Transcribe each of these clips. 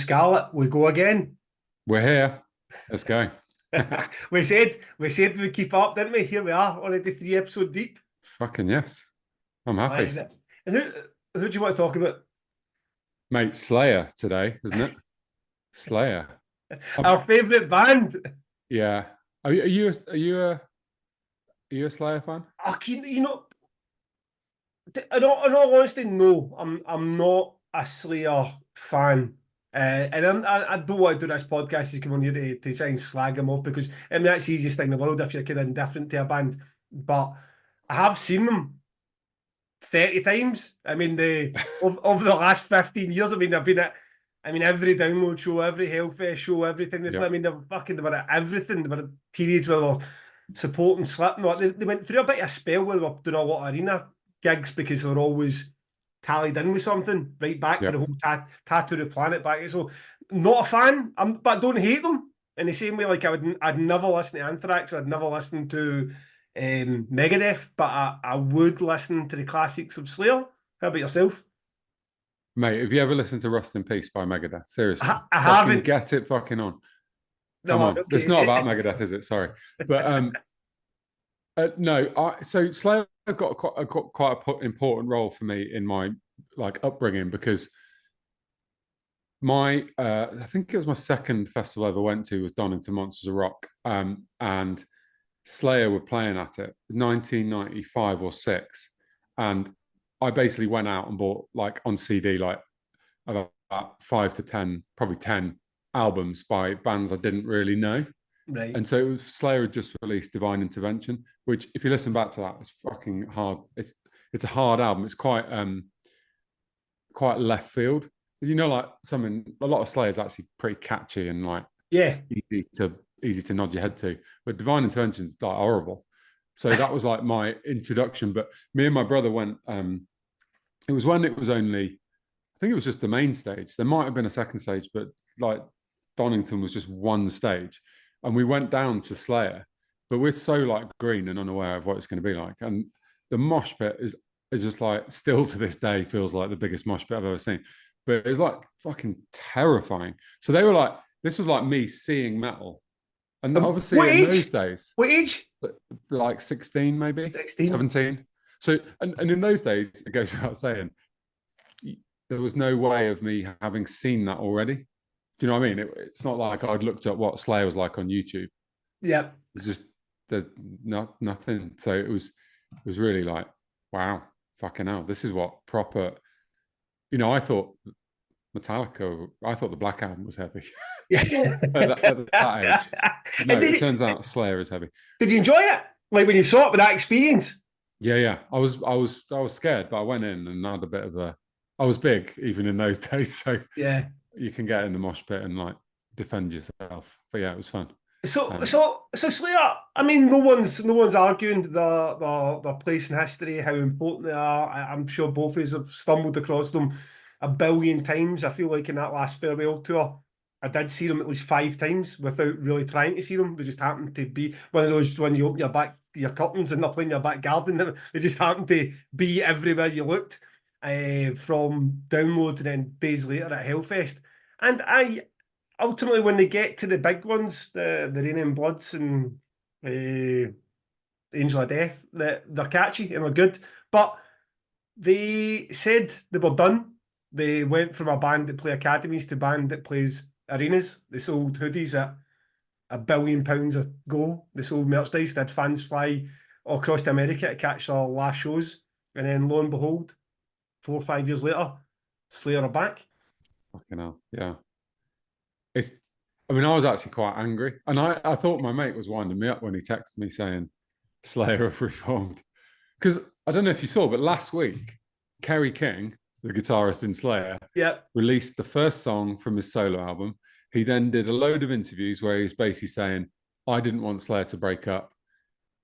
Scarlet, we go again. We're here. Let's go. we said we'd keep up, didn't we? Here we are, already 3 episodes deep. Fucking yes. I'm happy. And who do you want to talk about? Mate, Slayer today, isn't it? Slayer. Our favourite band. Yeah. Are you a Slayer fan? In all honesty, no. I'm not a Slayer fan. And I don't want to do this podcast to come on here to try and slag them off, because I mean that's the easiest thing in the world if you're kind of indifferent to a band. But I have seen them 30 times. I mean, over the last 15 years, I mean, I've been at every download show, every Hellfest show, everything. Yep. I mean, they were at everything. There were periods where they were supporting Slipknot. They went through a bit of a spell where they were doing a lot of arena gigs because they were always tallied in with something, right back to the whole Tattoo the Planet back. So, not a fan, but I don't hate them in the same way. Like I'd never listen to Anthrax, I'd never listen to Megadeth, but I would listen to the classics of Slayer. How about yourself? Mate, have you ever listened to Rust in Peace by Megadeth? Seriously. I haven't. Get it fucking on. Come on. Okay. It's not about Megadeth, is it? Sorry. But no, so Slayer got quite an important role for me in my upbringing, because my I think it was my second festival I ever went to was Donington Monsters of Rock, and Slayer were playing at it 1995 or 6, and I basically went out and bought on CD about 5 to 10, probably 10 albums by bands I didn't really know. Right. And so Slayer had just released Divine Intervention, which if you listen back to that, it's fucking hard. It's a hard album. It's quite left field. You know, a lot of Slayer is actually pretty catchy and easy to nod your head to. But Divine Intervention is horrible. So that was my introduction. But me and my brother went. It was when it was only, I think it was just the main stage. There might have been a second stage, but Donington was just one stage. And we went down to Slayer, but we're so green and unaware of what it's going to be like. And the mosh pit is just still to this day feels like the biggest mosh pit I've ever seen. But it was fucking terrifying. So they were this was me seeing metal. And obviously in those days. What age? 16 maybe, 16. 17. So, and in those days, it goes without saying, there was no way of me having seen that already. Do you know what I mean? It's not like I'd looked at what Slayer was like on YouTube. Yeah. It's just, there's nothing. So it was really wow, fucking hell. This is what proper, I thought Metallica, I thought the Black Album was heavy. Yeah. at that age. No, it turns out Slayer is heavy. Did you enjoy it? When you saw it with that experience? Yeah. I was scared, but I went in and had a bit of I was big even in those days, so yeah, you can get in the mosh pit and defend yourself. But yeah, it was fun. So Slayer, I mean, no one's arguing their place in history, how important they are. I'm sure both of us have stumbled across them a billion times. I feel like in that last farewell tour, I did see them at least 5 times without really trying to see them. They just happened to be one of those when you open your curtains and they're playing your back garden. They just happened to be everywhere you looked, from download and then days later at Hellfest. And ultimately, when they get to the big ones, the Rain and Bloods and Angel of Death, they're catchy and they're good. But they said they were done. They went from a band that play academies to a band that plays arenas. They sold hoodies at £1 billion a go. They sold merchandise. They had fans fly all across to America to catch their last shows. And then lo and behold, 4 or 5 years later, Slayer are back. Fucking hell, yeah. I was actually quite angry. And I thought my mate was winding me up when he texted me saying Slayer have reformed. Because I don't know if you saw, but last week, Kerry King, the guitarist in Slayer, released the first song from his solo album. He then did a load of interviews where he was basically saying, I didn't want Slayer to break up.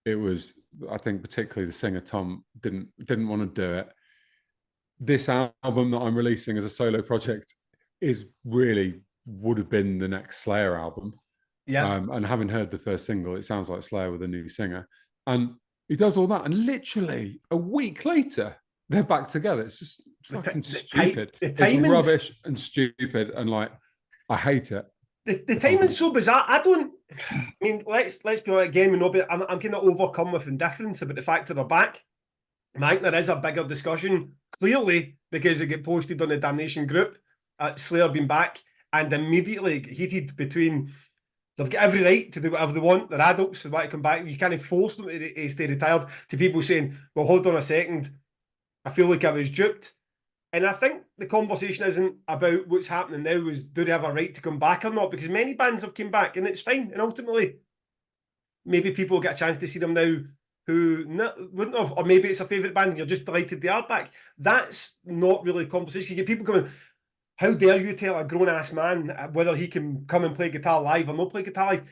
It was, I think particularly the singer Tom didn't want to do it. This album that I'm releasing as a solo project would have been the next Slayer album. Yeah. And having heard the first single, it sounds like Slayer with a new singer. And he does all that. And literally a week later, they're back together. It's just fucking stupid. It's rubbish and stupid. And I hate it. The timing's so bizarre. I mean, let's be honest again. I'm kind of overcome with indifference about the fact that they're back. I think there is a bigger discussion, clearly, because it get posted on the Damnation group. Slayer being back, and immediately heated between. They've got every right to do whatever they want. They're adults. They want to come back. You can't force them to stay retired. To people saying, "Well, hold on a second. I feel like I was duped." And I think the conversation isn't about what's happening now, is do they have a right to come back or not? Because many bands have come back and it's fine. And ultimately, maybe people get a chance to see them now who wouldn't have, or maybe it's a favourite band and you're just delighted they are back. That's not really a conversation. You get people going, how dare you tell a grown-ass man whether he can come and play guitar live or not play guitar live?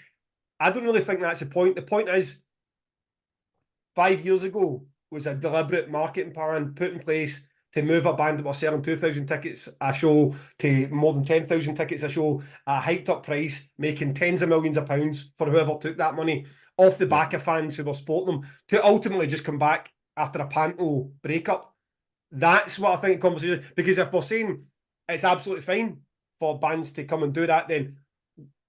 I don't really think that's the point. The point is, 5 years ago was a deliberate marketing plan put in place to move a band that was selling 2,000 tickets a show to more than 10,000 tickets a show at a hyped up price, making tens of millions of pounds for whoever took that money off the back of fans who were supporting them, to ultimately just come back after a panto breakup. That's what I think the conversation, because if we're saying it's absolutely fine for bands to come and do that, then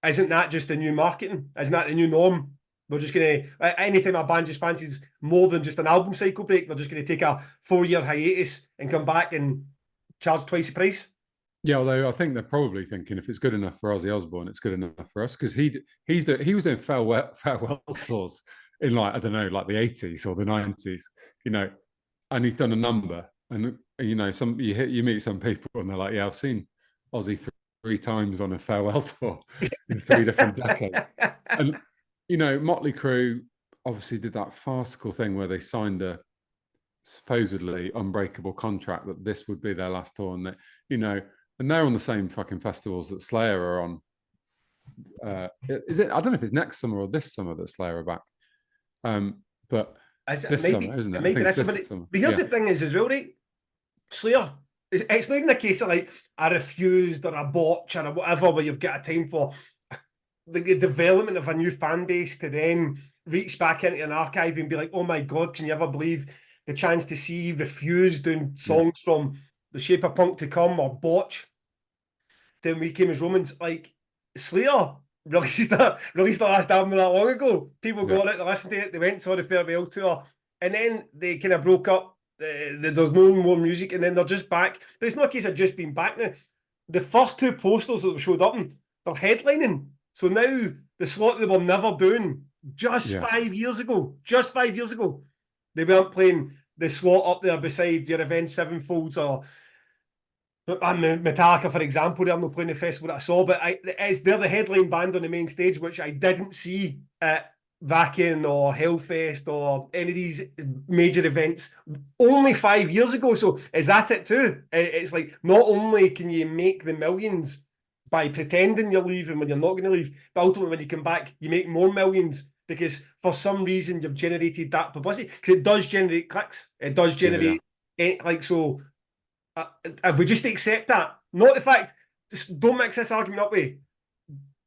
isn't that just the new marketing? Isn't that the new norm? We're just going to, anytime a band just fancies more than just an album cycle break, they're just going to take a 4-year hiatus and come back and charge twice the price. Yeah, although I think they're probably thinking if it's good enough for Ozzy Osbourne, it's good enough for us, because he was doing farewell tours in, like, I don't know, like the 80s or the 90s, you know, and he's done a number. And, you know, you meet some people and they're like, yeah, I've seen Ozzy three times on a farewell tour in 3 different decades. And, you know, Motley Crue obviously did that farcical thing where they signed a supposedly unbreakable contract that this would be their last tour, and that, you know, and they're on the same fucking festivals that Slayer are on. Is it? I don't know if it's next summer or this summer that Slayer are back. But this summer, isn't it? I think it's this summer. But here's the thing is as well, right? Slayer, it's not even a case of like a refused or a botch or a whatever where you've got a time for the development of a new fan base to then reach back into an archive and be like, oh my God, can you ever believe the chance to see Refused doing songs from The Shape of Punk to Come or Botch? Then We Came as Romans. Like, Slayer released the last album not long ago. People got it, they listened to it, they went, saw the farewell tour, and then they kind of broke up. There's no more music, and then they're just back. But it's not a case of just being back now. The first 2 posters that showed up in, they're headlining. So now the slot they were never doing just 5 years ago, they weren't playing the slot up there beside your Avenged Sevenfolds or Metallica, for example. They're not playing the festival that I saw, but they're the headline band on the main stage, which I didn't see at Vakin or Hellfest or any of these major events only 5 years ago. So is that it too? It's like, not only can you make the millions by pretending you're leaving when you're not going to leave, but ultimately when you come back, you make more millions because for some reason you've generated that publicity, because it does generate clicks. It does generate like, so if we just accept that, not the fact, just don't mix this argument up with,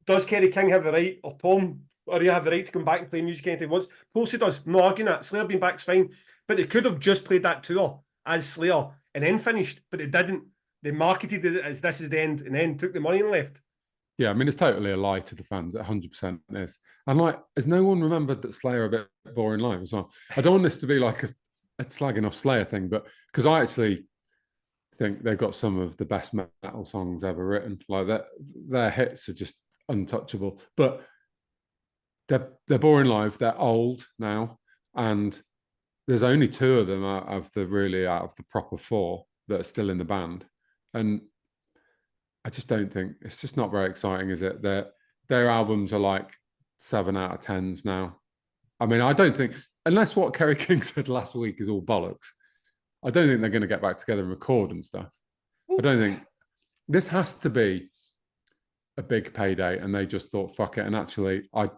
does Kerry King have the right, or Tom, or do you have the right to come back and play music anytime he wants? Of course he does. I'm not arguing that. Slayer being back's fine, but they could have just played that tour as Slayer and then finished, but it didn't. They marketed it as this is the end, and then took the money and left. Yeah, I mean, it's totally a lie to the fans. 100% is. And like, has no one remembered that Slayer are a bit boring live as well? I don't want this to be like a slagging off Slayer thing, but because I actually think they've got some of the best metal songs ever written. Like their hits are just untouchable. But they're boring live. They're old now, and there's only 2 of them out of the proper 4 that are still in the band. And I just don't think, it's just not very exciting, is it? Their albums are like 7 out of 10s now. I mean, I don't think, unless what Kerry King said last week is all bollocks, I don't think they're going to get back together and record and stuff. I don't think, this has to be a big payday, and they just thought, fuck it. And actually, I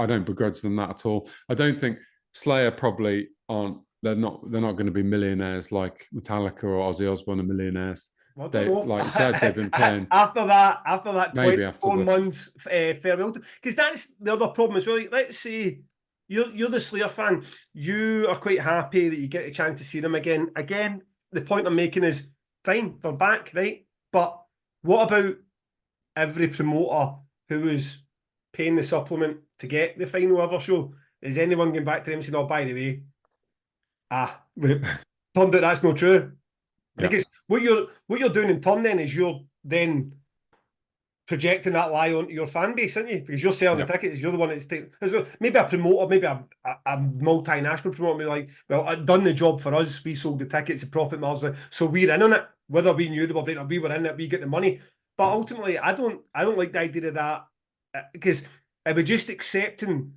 don't begrudge them that at all. I don't think Slayer probably aren't, they're not going to be millionaires like Metallica or Ozzy Osbourne are millionaires. They, like you said, they've been playing after that 24 months farewell, because that's the other problem as well. Let's say you're the Slayer fan, you are quite happy that you get a chance to see them again. The point I'm making is, fine, they're back, right? But what about every promoter who was paying the supplement to get the final ever show, is anyone going back to them saying, "Oh, by the way, turned out that's not true"? Because what you're doing in turn then is you're then projecting that lie onto your fan base, aren't you? Because you're selling the tickets, you're the one that's taking. Maybe a promoter, maybe a multinational promoter, maybe like, well, I've done the job for us. We sold the tickets, the profit margin, so we're in on it. Whether we knew they were breaking, we were in it. We get the money. But ultimately, I don't like the idea of that, because it was just accepting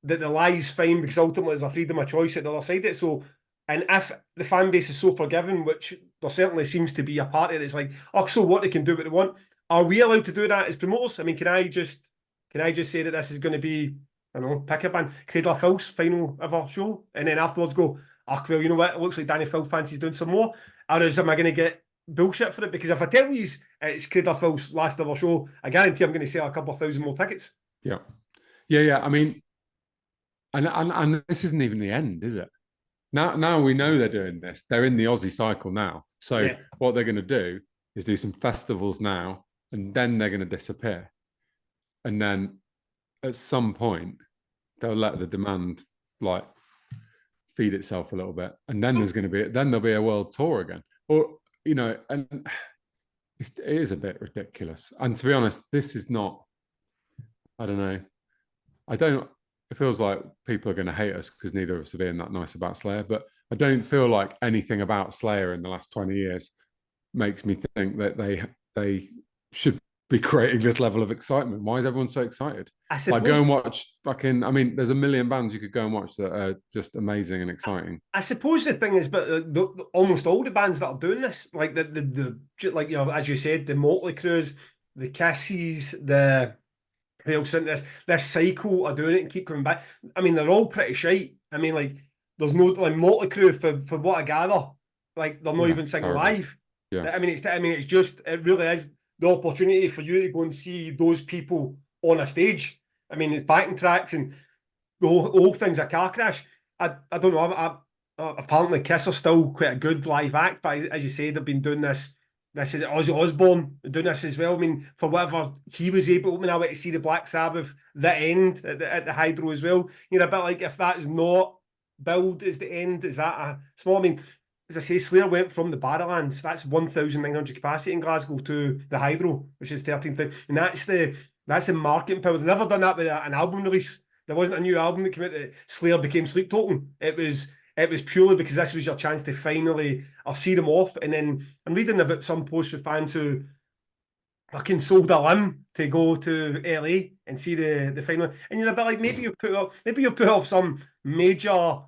that the lie is fine, because ultimately there's a freedom of choice at the other side of it. So, and if the fan base is so forgiving, which there certainly seems to be a part of it, it's like, oh, so what, they can do what they want. Are we allowed to do that as promoters? I mean, can I just say that this is going to be, I don't know, pick a band, Cradle of Filth's final ever show, and then afterwards go, oh, well, you know what, it looks like Danny Filth fancies doing some more, or am I going to get bullshit for it? Because if I tell you it's Cradle of Filth's last ever show, I guarantee I'm going to sell a couple of thousand more tickets. Yeah. I mean, and this isn't even the end, is it? Now we know they're doing this. They're in the Aussie cycle now. So what they're going to do is do some festivals now, and then they're going to disappear. And then at some point, they'll let the demand like feed itself a little bit. And then there'll be a world tour again. Or, you know, and it is a bit ridiculous. And to be honest, this is not, I don't know. It feels like people are going to hate us because neither of us are being that nice about Slayer, but I don't feel like anything about Slayer in the last 20 years makes me think that they should be creating this level of excitement. Why is everyone so excited? Like, go and watch fucking, I mean, there's a million bands you could go and watch that are just amazing and exciting. I suppose the thing is, but almost all the bands that are doing this, like like, you know, as you said, the Motley Crues, the Kissies, they'll send this cycle of doing it and keep coming back. I mean, they're all pretty shite. I mean, like, there's no, like, Motley Crue, for what I gather, like, they're not even singing live. Yeah. I mean, it's just, it really is the opportunity for you to go and see those people on a stage. I mean, it's backing tracks and the whole thing's a car crash. I don't know. Apparently Kiss are still quite a good live act, but as you say, they've been doing this. This is Ozzy Osbourne doing this as well. I mean, for whatever he was able, I mean, I went to see the Black Sabbath the end at the Hydro as well. You're a bit like, if that is not billed as the end, is that a small? I mean, as I say, Slayer went from the Barrowlands, that's 1,900 capacity in Glasgow, to the Hydro, which is 13,000, and that's the marketing power. They've never done that with an album release. There wasn't a new album that came out that Slayer became Sleep Token. It was purely because this was your chance to finally see them off. And then I'm reading about some posts with fans who fucking sold a limb to go to LA and see the final. And you're a bit like, maybe you've put off some major,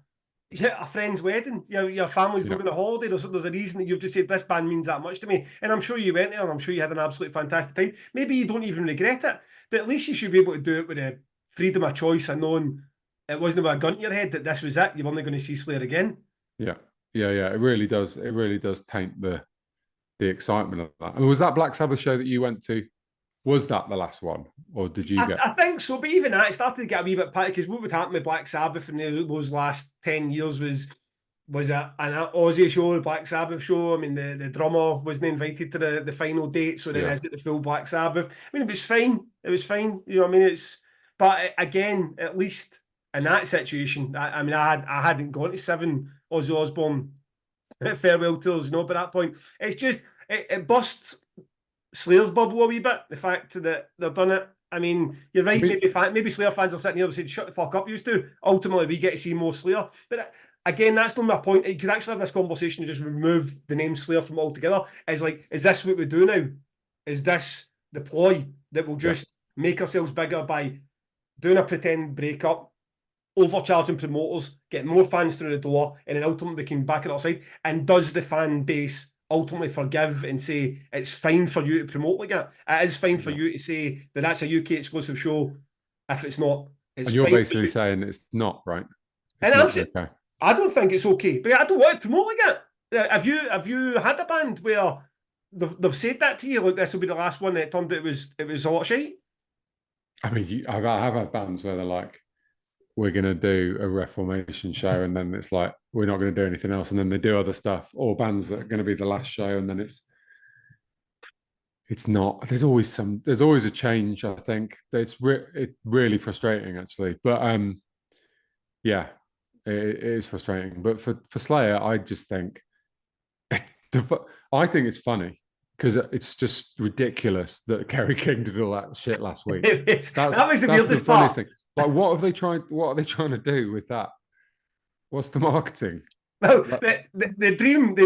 a friend's wedding. Your family's going on holiday. There's a reason that you've just said, this band means that much to me. And I'm sure you went there and I'm sure you had an absolutely fantastic time. Maybe you don't even regret it, but at least you should be able to do it with a freedom of choice and knowing it wasn't with a gun to your head that this was it. You're only going to see Slayer again. Yeah. It really does. It really does taint the excitement of that. I mean, was that Black Sabbath show that you went to? Was that the last one, or did you get? I think so, but even that, it started to get a wee bit patty, because what would happen with Black Sabbath in those last 10 years was an Aussie show, the Black Sabbath show. I mean, the drummer wasn't invited to the final date, so then is it the full Black Sabbath? I mean, it was fine. You know what I mean? But again, at least in that situation, I mean, I hadn't gone to 7 Ozzy Osbourne farewell tours, by that point. It's just, it busts Slayer's bubble a wee bit, the fact that they've done it. I mean, you're right, maybe Slayer fans are sitting here and saying, shut the fuck up, used to. Ultimately, we get to see more Slayer. But again, that's not my point. You could actually have this conversation and just remove the name Slayer from altogether. It's like, is this what we do now? Is this the ploy that will just make ourselves bigger by doing a pretend breakup, overcharging promoters, getting more fans through the door, and then ultimately we can back it outside? And does the fan base ultimately forgive and say it's fine for you to promote like that? It is fine for you to say that that's a UK exclusive show if it's not. And you're basically saying it's not, right? And I'm saying, okay. I don't think it's okay, but I don't want to promote like that. Have you had a band where they've said that to you, like, this will be the last one, and it turned out it was a lot of shite? I mean, I have had bands where they're like, we're going to do a Reformation show, and then it's like, we're not going to do anything else, and then they do other stuff, or bands that are going to be the last show, and then it's, it's not. There's always a change. I think it's really frustrating actually. But yeah, it is frustrating. But for Slayer, I just think I think it's funny because it's just ridiculous that Kerry King did all that shit last week. That was the That's the weirdest funniest part. thing. Like, what have they tried? What are they trying to do with that? What's the marketing? Well, Like, the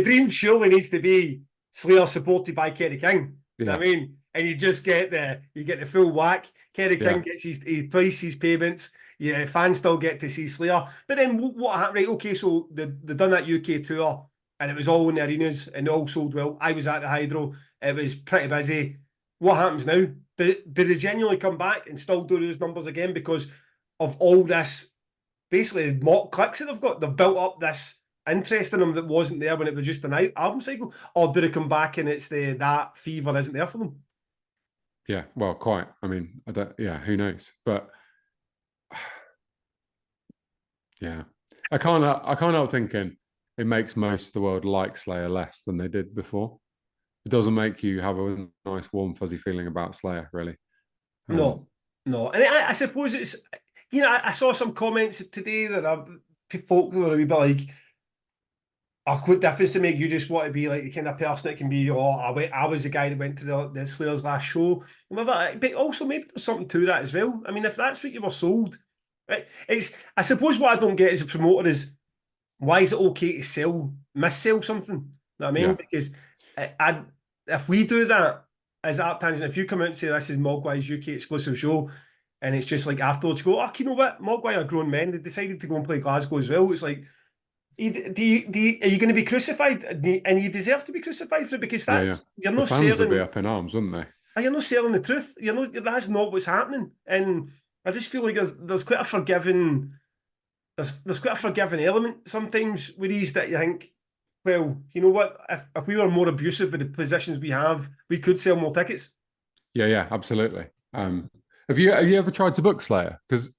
dream surely needs to be Slayer supported by Kerry King. You know yeah, what I mean? And you just get the full whack. Kerry yeah, King gets twice his payments. Yeah, fans still get to see Slayer. But then what happened? Right, okay, so they done that UK tour and it was all in the arenas and it all sold well. I was at the Hydro. It was pretty busy. What happens now? Did they genuinely come back and still do those numbers again because of all this basically mock clicks that they've got? They've built up this interest in them that wasn't there when it was just an album cycle, or do they come back and it's that fever isn't there for them? yeah. Well, quite. I mean, I don't. Yeah, who knows? But yeah, I can't help thinking it makes most of the world like Slayer less than they did before. It doesn't make you have a nice, warm, fuzzy feeling about Slayer, really. No, no. And I suppose it's, I saw some comments today that folk were a wee bit like, oh, what difference to make? You just want to be like the kind of person that can be, oh, I was the guy that went to the Slayer's last show. But also maybe there's something to that as well. I mean, if that's what you were sold, I suppose what I don't get as a promoter is, why is it okay to missell something? You know what I mean? Yeah, Because if we do that as Art Tangent, if you come out and say this is Mogwai's UK exclusive show, and it's just like afterwards go, oh, you know what? Mogwai are grown men. They decided to go and play Glasgow as well. It's like, are you going to be crucified? And you deserve to be crucified for it because yeah. you're The not fans would be selling. up in arms, wouldn't they? You're not selling the truth. That's not what's happening. And I just feel like there's quite a forgiving. There's quite a forgiving element sometimes with these that you think, well, you know what? If we were more abusive with the positions we have, we could sell more tickets. Yeah, absolutely. Have you ever tried to book Slayer? Because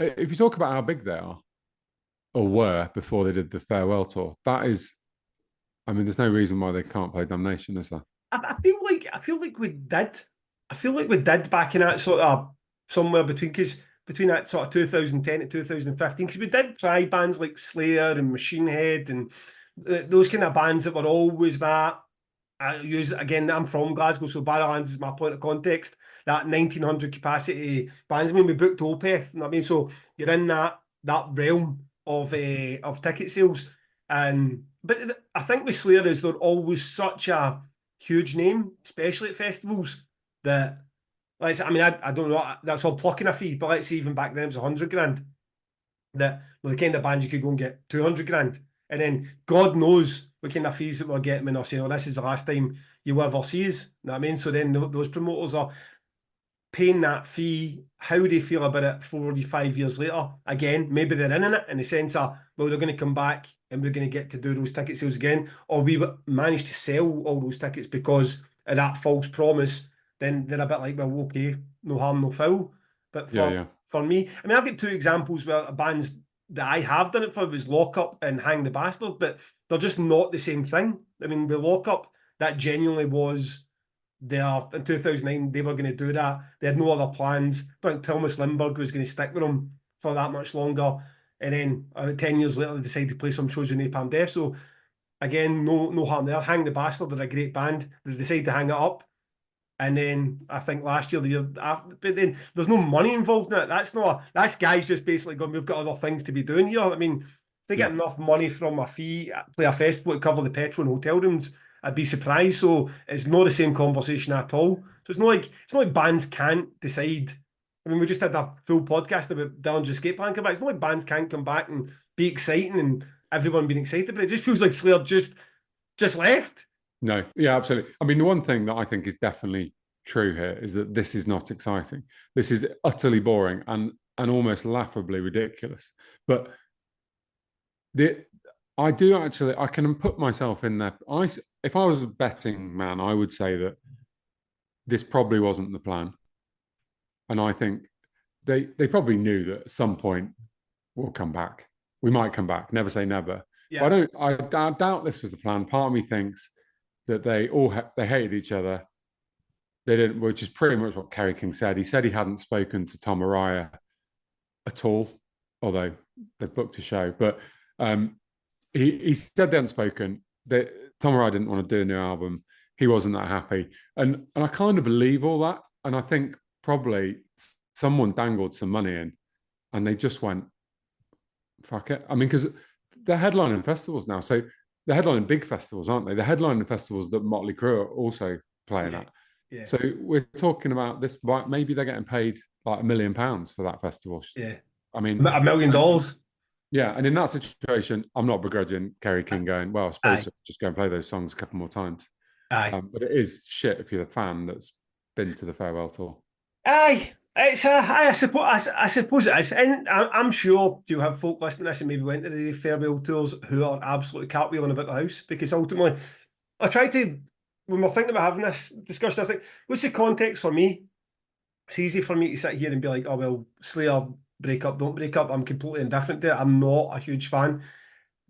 if you talk about how big they are or were before they did the farewell tour, that is, I mean, there's no reason why they can't play Damnation, is there? I feel like we did. I feel like we did back in that sort of somewhere between that sort of 2010 to 2015 because we did try bands like Slayer and Machine Head and those kind of bands that were always that. I use again. I'm from Glasgow, so Barrowlands is my point of context. That 1900 capacity bands. I mean, we booked Opeth. You know what I mean, so you're in that realm of ticket sales. And but I think with Slayer is they're always such a huge name, especially at festivals. That I don't know. That's all plucking a fee, but let's say even back then it was 100 grand. That were the kind of band you could go and get 200 grand, and then God knows what kind of fees that we're getting when they're saying, "Oh, this is the last time you will ever see us." You know what I mean? So then those promoters are paying that fee. How do they feel about it 45 years later? Again, maybe they're in it in the sense of, well, they're going to come back and we're going to get to do those ticket sales again, or we managed to sell all those tickets because of that false promise. Then they're a bit like, well, okay, no harm, no foul. But Yeah. for me, I mean, I've got two examples where bands that I have done it for was Lock Up and Hang the Bastard, but they're just not the same thing. I mean, with Lock Up, that genuinely was there in 2009. They were going to do that. They had no other plans. I think Thomas Lindbergh was going to stick with them for that much longer. And then 10 years later, they decided to play some shows with Napalm Death. So again, no harm there. Hang the Bastard, they're a great band. They decided to hang it up. And then I think last year, the year after, but then there's no money involved in it. That's guys just basically going, we've got other things to be doing here. I mean, if they Yeah. get enough money from a fee, play a festival to cover the petrol and hotel rooms, I'd be surprised. So it's not the same conversation at all. So it's not like bands can't decide. I mean, we just had a full podcast about Dillinger Escape Plan come back. It's not like bands can't come back and be exciting and everyone being excited, but it just feels like Slayer just left. No, yeah, absolutely. I mean, the one thing that I think is definitely true here is that this is not exciting. This is utterly boring and almost laughably ridiculous. But I do actually, I can put myself in there. If I was a betting man, I would say that this probably wasn't the plan. And I think they probably knew that at some point we'll come back. We might come back. Never say never. Yeah. But I doubt this was the plan. Part of me thinks that they hated each other. They didn't, which is pretty much what Kerry King said. He said he hadn't spoken to Tom Araya at all, although they've booked a show. But he said they hadn't spoken. That Tom Araya didn't want to do a new album. He wasn't that happy, and I kind of believe all that. And I think probably someone dangled some money in, and they just went, "Fuck it." I mean, because they're headlining festivals now, so they're headlining big festivals, aren't they? They're headlining festivals that Motley Crue are also playing at. Yeah. So we're talking about this. Maybe they're getting paid like £1 million for that festival. Yeah. I mean, $1 million. Yeah, and in that situation, I'm not begrudging Kerry King going, well, I suppose just go and play those songs a couple more times. Aye. But it is shit if you're the fan that's been to the farewell tour. Aye. I suppose it is. And I'm sure you'll have folk listening to this and maybe went to the farewell tours who are absolutely cartwheeling about the house, because ultimately, I try to, when we're thinking about having this discussion, I think, what's the context for me? It's easy for me to sit here and be like, oh, well, Slayer, break up, don't break up. I'm completely indifferent to it. I'm not a huge fan.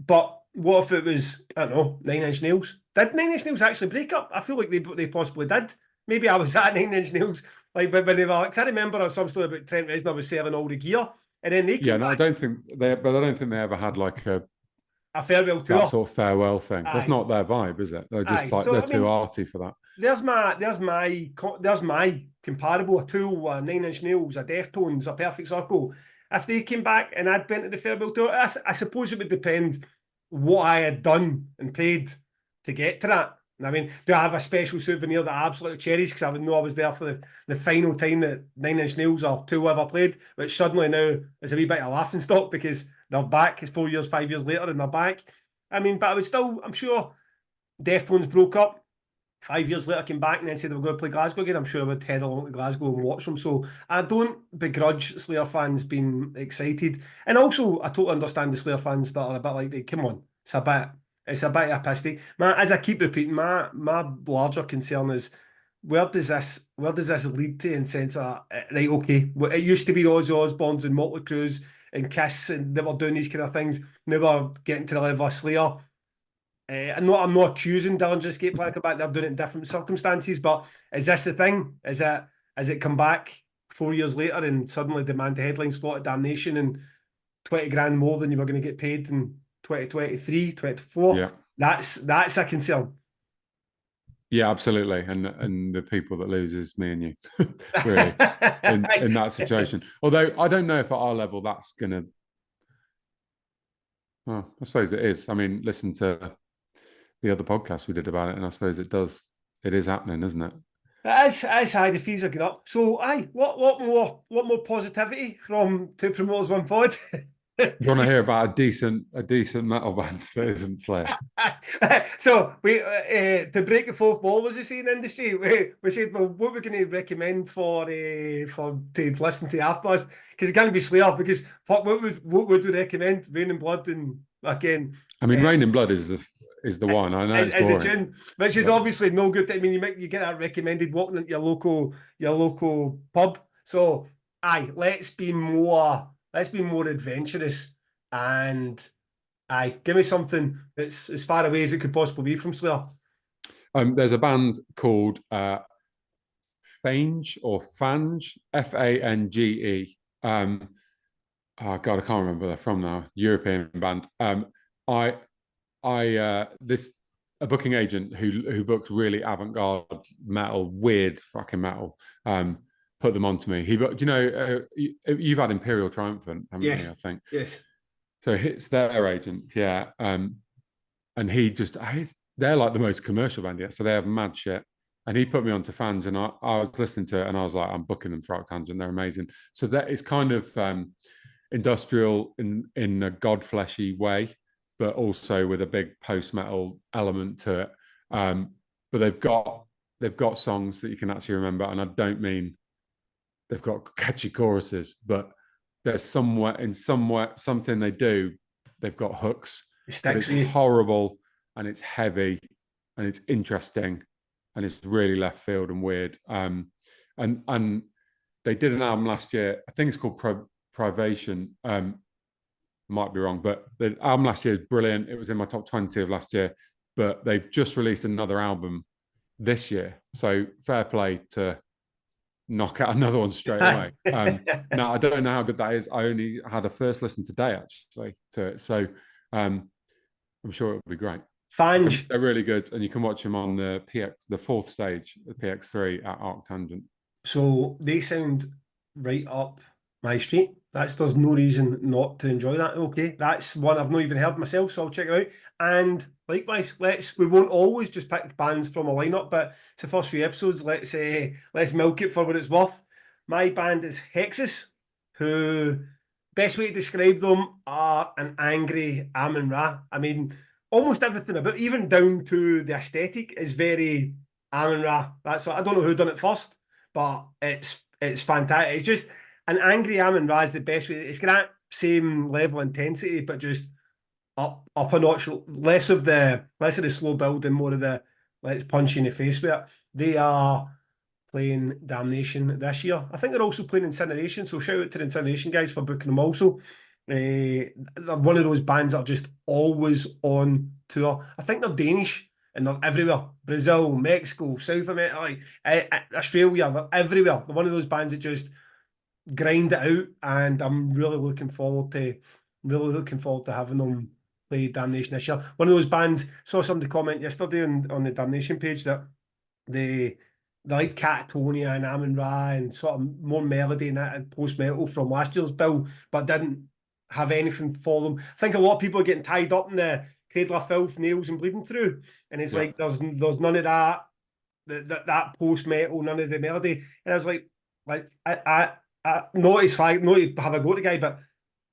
But what if it was, I don't know, Nine Inch Nails? Did Nine Inch Nails actually break up? I feel like they possibly did. Maybe I was at Nine Inch Nails, like when they were, because I remember some story about Trent Reznor was selling all the gear, and then they came back. I don't think they ever had like a farewell tour, that sort of farewell thing. Aye. That's not their vibe, is it? They're just they're too arty for that. There's my comparable: a Tool, Nine Inch Nails, a Deftones, a Perfect Circle. If they came back and I'd been to the farewell tour, I suppose it would depend what I had done and paid to get to that. I mean, do I have a special souvenir that I absolutely cherish because I would know I was there for the final time that Nine Inch Nails or Tool ever played, which suddenly now is a wee bit of laughing stock because they're back. It's 4 years, 5 years later, and they're back. I mean, but I would still, I'm sure Deftones broke up. 5 years later, came back and then said they were going to play Glasgow again. I'm sure I would head along to Glasgow and watch them. So I don't begrudge Slayer fans being excited. And also, I totally understand the Slayer fans that are a bit like, come on, it's a bit of a piss take. As I keep repeating, my larger concern is where does this lead to in sense of, right, okay, it used to be Ozzy Osbourne's and Motley Crue's and Kiss, and they were doing these kind of things. Now we're getting to the level of Slayer. I'm not accusing Dillinger Escape Plan back. They're doing it in different circumstances, but is this the thing? Is it come back 4 years later and suddenly demand a headline slot at Damnation and 20 grand more than you were going to get paid in 2023, 2024? Yeah. That's a concern. Yeah, absolutely. And the people that lose is me and you, really, in that situation. Although I don't know if at our level that's going to... Well, I suppose it is. I mean, listen to the other podcast we did about it, and I suppose it is happening, isn't it? It is high. The fees are going up. So, what more positivity from Two Promoters One Pod? You want to hear about a decent metal band that isn't Slayer? So we to break the fourth wall, as you say in the industry, we said, well, what we're going to recommend for to listen to afterwards, because it can't be Slayer, because fuck, what would we recommend? Rain and Blood, and again, I mean, Rain and Blood is the one. I know it's boring. As a tune, which is obviously no good. I mean, you get that recommended walking into your local pub. So, let's be more adventurous, and give me something that's as far away as it could possibly be from Slayer. There's a band called Fange or Fange, Fange. Oh God, I can't remember where they're from now. European band. A booking agent who books really avant-garde metal, weird fucking metal, put them on to me. Do you know, you've had Imperial Triumphant, haven't you, I think? Yes. So it's their agent, yeah. And they're like the most commercial band yet, so they have mad shit. And he put me on to Fans, and I was listening to it, and I was like, I'm booking them for Arctangent, they're amazing. So that is kind of industrial in a godfleshy way, but also with a big post-metal element to it. But they've got songs that you can actually remember, and I don't mean they've got catchy choruses, but there's something they do. They've got hooks. It's horrible, and it's heavy, and it's interesting, and it's really left field and weird. And they did an album last year. I think it's called Privation. Might be wrong, but the album last year is brilliant. It was in my top 20 of last year, but they've just released another album this year. So fair play to knock out another one straight away. Now, I don't know how good that is. I only had a first listen today, actually, to it. So I'm sure it'll be great. Fange. They're really good. And you can watch them on the fourth stage, the PX3 at Arctangent. So they sound right up my street. There's no reason not to enjoy that. Okay, that's one I've not even heard myself, so I'll check it out. And likewise, we won't always just pick bands from a lineup, but it's the first few episodes. Let's milk it for what it's worth. My band is Hexus, who best way to describe them are an angry Amun Ra. I mean, almost everything about, even down to the aesthetic, is very Amun Ra. I don't know who done it first, but it's fantastic. It's just an angry Amun Ra is the best way. It's got that same level of intensity, but just up a notch. Less of the slow build and more of the let's punch you in the face with it. They are playing Damnation this year. I think they're also playing Incineration, so shout out to the Incineration guys for booking them also. They're one of those bands that are just always on tour. I think they're Danish and they're everywhere. Brazil, Mexico, South America, Australia, they're everywhere. They're one of those bands that just grind it out, and I'm really looking forward to having them play Damnation this year. One of those bands, saw somebody comment yesterday on the Damnation page that they like Catatonia and Amun Ra and sort of more melody and that and post-metal from last year's bill, but didn't have anything for them. I think a lot of people are getting tied up in the Cradle of Filth, Nails and Bleeding Through, and it's like there's none of that post-metal, none of the melody. And I was like I not to have a go at the guy, but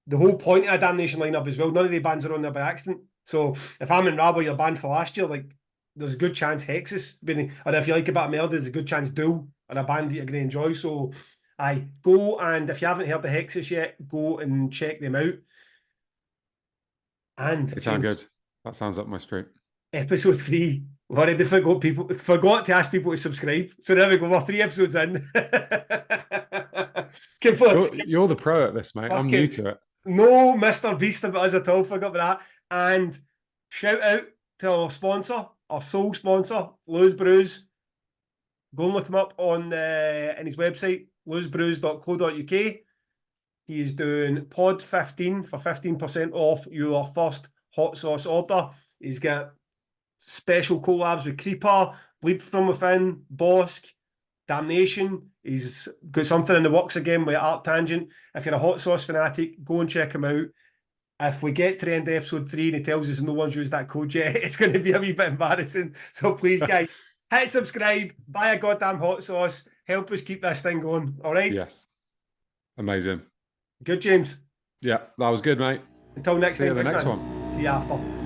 the whole point of a Damnation lineup as well, none of the bands are on there by accident. So if Amun Ra were your band for last year, like, there's a good chance Hexus, and if you like a bit of melody, there's a good chance Duel are a band that you're going to enjoy. So go, and if you haven't heard the Hexus yet, go and check them out. And they sound good. That sounds up my street. Episode 3. We've already forgot to ask people to subscribe. So there we go. We're 3 episodes in. You're the pro at this, mate. I'm new to it. No Mr. Beast about us at all. Forgot about that. And shout out to our sponsor, our sole sponsor, Lou's Brews. Go and look him up on his website, lou'sbrews.co.uk. He is doing pod 15 for 15% off your first hot sauce order. He's got special collabs with Creeper, Bleed From Within, Bosk, Damnation. He's got something in the works again with Arctangent. If you're a hot sauce fanatic, go and check him out. If we get to the end of episode 3 and he tells us no one's used that code yet, it's going to be a wee bit embarrassing. So please, guys, hit subscribe, buy a goddamn hot sauce, help us keep this thing going. All right? Yes. Amazing. Good, James. Yeah, that was good, mate. Until next time. See you in the next one. See you after.